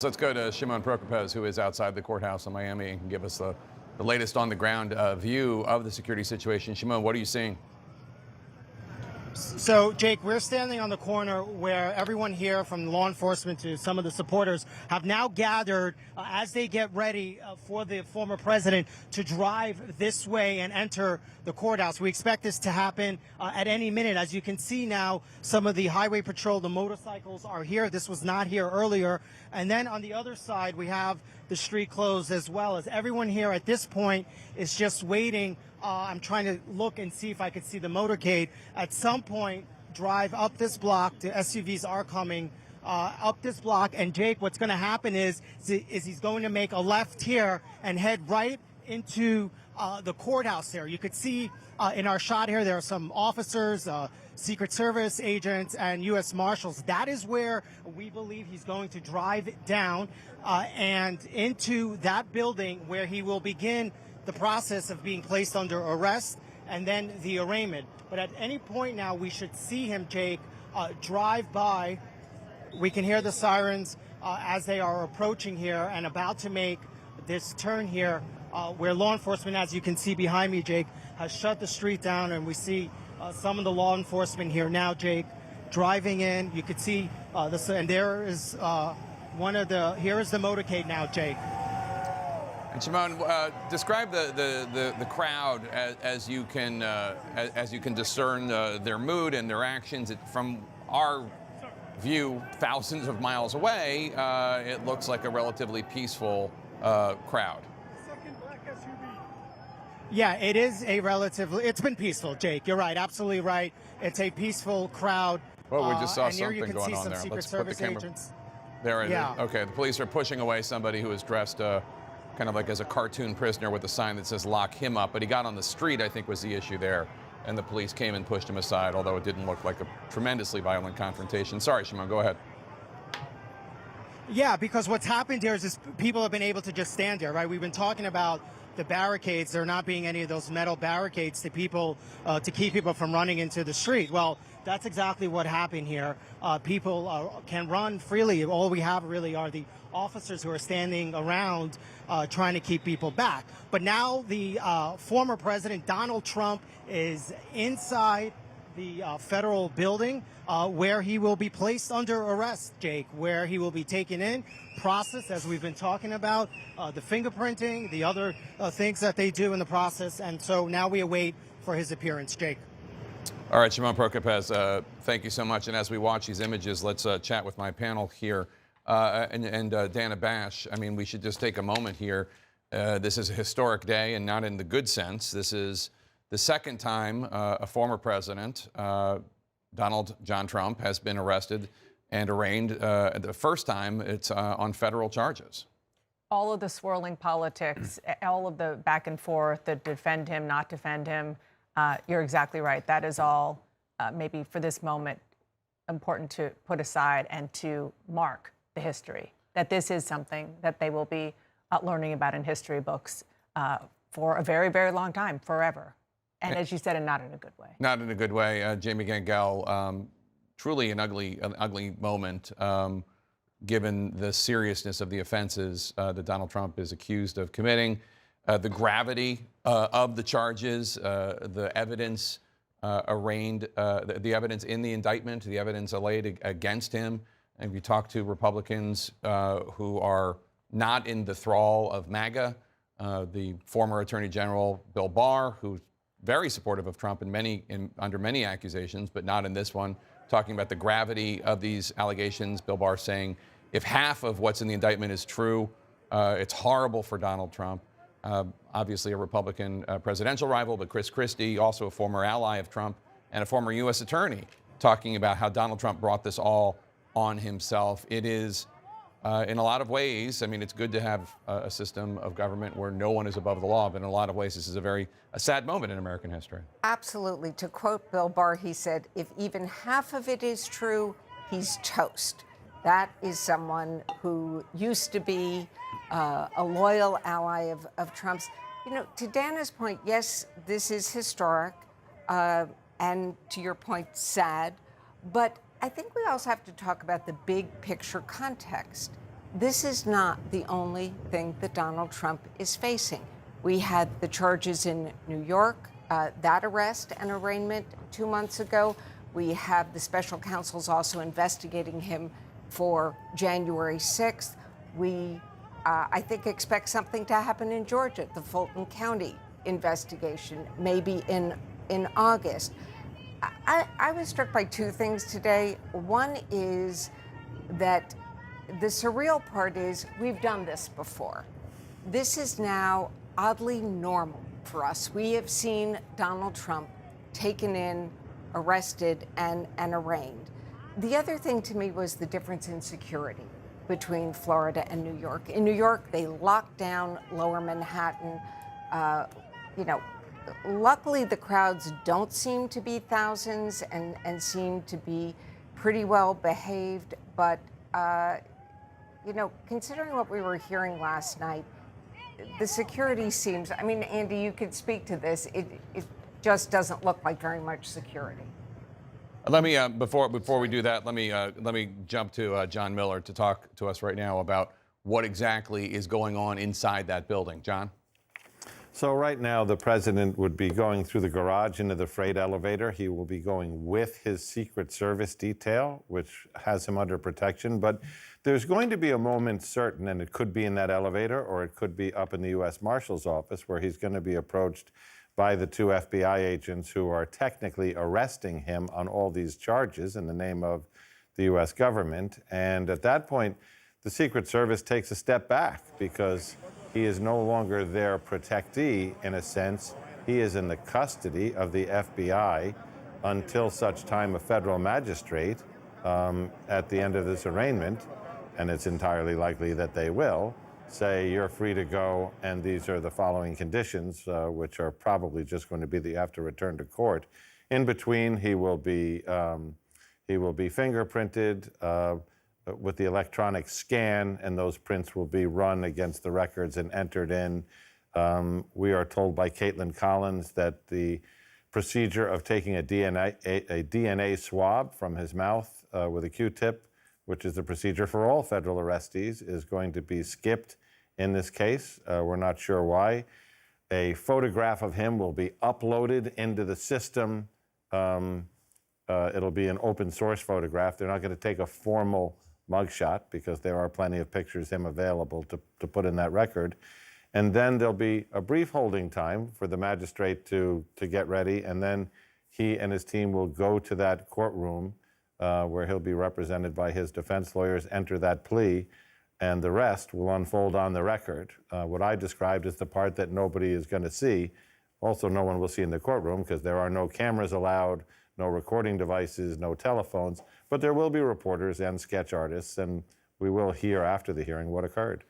Let's go to Shimon Prokopez, who is outside the courthouse in Miami and can give us the latest on-the-ground view of the security situation. Shimon, what are you seeing? So, Jake, we're standing on the corner where everyone here, from law enforcement to some of the supporters, have now gathered as they get ready for the former president to drive this way and enter the courthouse. We expect this to happen at any minute. As you can see now, some of the highway patrol, the motorcycles are here. This was not here earlier. And then on the other side, we have the street closed as well. As everyone here at this point is just waiting. I'm trying to look and see if I could see the motorcade. At some point, drive up this block. The SUVs are coming up this block. And Jake, what's going to happen is he's going to make a left here and head right into the courthouse there. You could see in our shot here, there are some officers, Secret Service agents, and U.S. Marshals. That is where we believe he's going to drive down and into that building where he will begin the process of being placed under arrest and then the arraignment. But at any point now, we should see him, Jake, drive by. We can hear the sirens as they are approaching here and about to make this turn here where law enforcement, as you can see behind me, Jake, has shut the street down. And we see some of the law enforcement here now, Jake, driving in. You could see this, and there is here is the motorcade now, Jake. And Shimon, describe the crowd as you can discern their mood and their actions. From our view, thousands of miles away, it looks like a relatively peaceful crowd. Yeah, it is a relatively. It's been peaceful, Jake. You're right, absolutely right. It's a peaceful crowd. Well, we just saw and here something you can going see on some there. Secret Let's put the Service camera. agents. There, yeah. Okay, the police are pushing away somebody who is dressed kind of like as a cartoon prisoner with a sign that says "Lock him up." But he got on the street, I think, was the issue there, and the police came and pushed him aside. Although it didn't look like a tremendously violent confrontation. Sorry, Shimon, go ahead. Yeah, because what's happened here is people have been able to just stand here, right? We've been talking about the barricades. There not being any of those metal barricades to people to keep people from running into the street. Well, that's exactly what happened here. People can run freely. All we have really are the officers who are standing around trying to keep people back. But now the former president, Donald Trump, is inside the federal building where he will be placed under arrest, Jake, where he will be taken in, processed, as we've been talking about, the fingerprinting, the other things that they do in the process. And so now we await for his appearance, Jake. All right, Shimon Prokopez, thank you so much. And as we watch these images, let's chat with my panel here. And Dana Bash, I mean, we should just take a moment here. This is a historic day, and not in the good sense. This is the second time a former president, Donald John Trump, has been arrested and arraigned. The first time it's on federal charges. All of the swirling politics, all of the back and forth, the defend him, not defend him, you're exactly right. That is all maybe for this moment important to put aside and to mark the history, that this is something that they will be learning about in history books for a very, very long time, forever. And as you said, and not in a good way. Not in a good way. Jamie Gangel, truly an ugly moment, given the seriousness of the offenses that Donald Trump is accused of committing, the gravity of the charges, the evidence arraigned, the evidence in the indictment, the evidence allayed against him. And if you talk to Republicans who are not in the thrall of MAGA, the former Attorney General Bill Barr, who's very supportive of Trump under many accusations, but not in this one, talking about the gravity of these allegations. Bill Barr saying if half of what's in the indictment is true, it's horrible for Donald Trump. Obviously a Republican presidential rival, but Chris Christie, also a former ally of Trump and a former U.S. attorney, talking about how Donald Trump brought this all on himself. It is, in a lot of ways, I mean, it's good to have a system of government where no one is above the law, but in a lot of ways, this is a sad moment in American history. Absolutely. To quote Bill Barr, he said, if even half of it is true, he's toast. That is someone who used to be a loyal ally of Trump's. You know, to Dana's point, yes, this is historic, and to your point, sad, but I think we also have to talk about the big picture context. this is not the only thing that Donald Trump is facing. We had the charges in New York, that arrest and arraignment 2 months ago. We have the special counsels also investigating him for January 6th. We, I think, expect something to happen in Georgia, the Fulton County investigation, maybe in August. I was struck by two things today. One is that the surreal part is we've done this before. This is now oddly normal for us. We have seen Donald Trump taken in, arrested, and arraigned. The other thing to me was the difference in security between Florida and New York. In New York, they locked down Lower Manhattan. Luckily, the crowds don't seem to be thousands and seem to be pretty well behaved. But, considering what we were hearing last night, the security seems, I mean, Andy, you could speak to this. It just doesn't look like very much security. Let me before we do that, let me jump to John Miller to talk to us right now about what exactly is going on inside that building. John? So right now, the president would be going through the garage into the freight elevator. He will be going with his Secret Service detail, which has him under protection. But there's going to be a moment certain, and it could be in that elevator or it could be up in the U.S. Marshal's office, where he's going to be approached by the two FBI agents who are technically arresting him on all these charges in the name of the U.S. government. And at that point, the Secret Service takes a step back because he is no longer their protectee. In a sense, he is in the custody of the FBI until such time a federal magistrate at the end of this arraignment, and it's entirely likely that they will, say you're free to go, and these are the following conditions, which are probably just going to be that you have to return to court. In between, he will be fingerprinted with the electronic scan, and those prints will be run against the records and entered in. We are told by Caitlin Collins that the procedure of taking a DNA swab from his mouth with a Q-tip, which is the procedure for all federal arrestees, is going to be skipped in this case. We're not sure why. A photograph of him will be uploaded into the system. It'll be an open source photograph. They're not going to take a formal mugshot because there are plenty of pictures of him available to put in that record. And then there'll be a brief holding time for the magistrate to get ready, and then he and his team will go to that courtroom where he'll be represented by his defense lawyers, enter that plea, and the rest will unfold on the record. What I described as the part that nobody is going to see. Also, no one will see in the courtroom because there are no cameras allowed, no recording devices, no telephones, but there will be reporters and sketch artists, and we will hear after the hearing what occurred.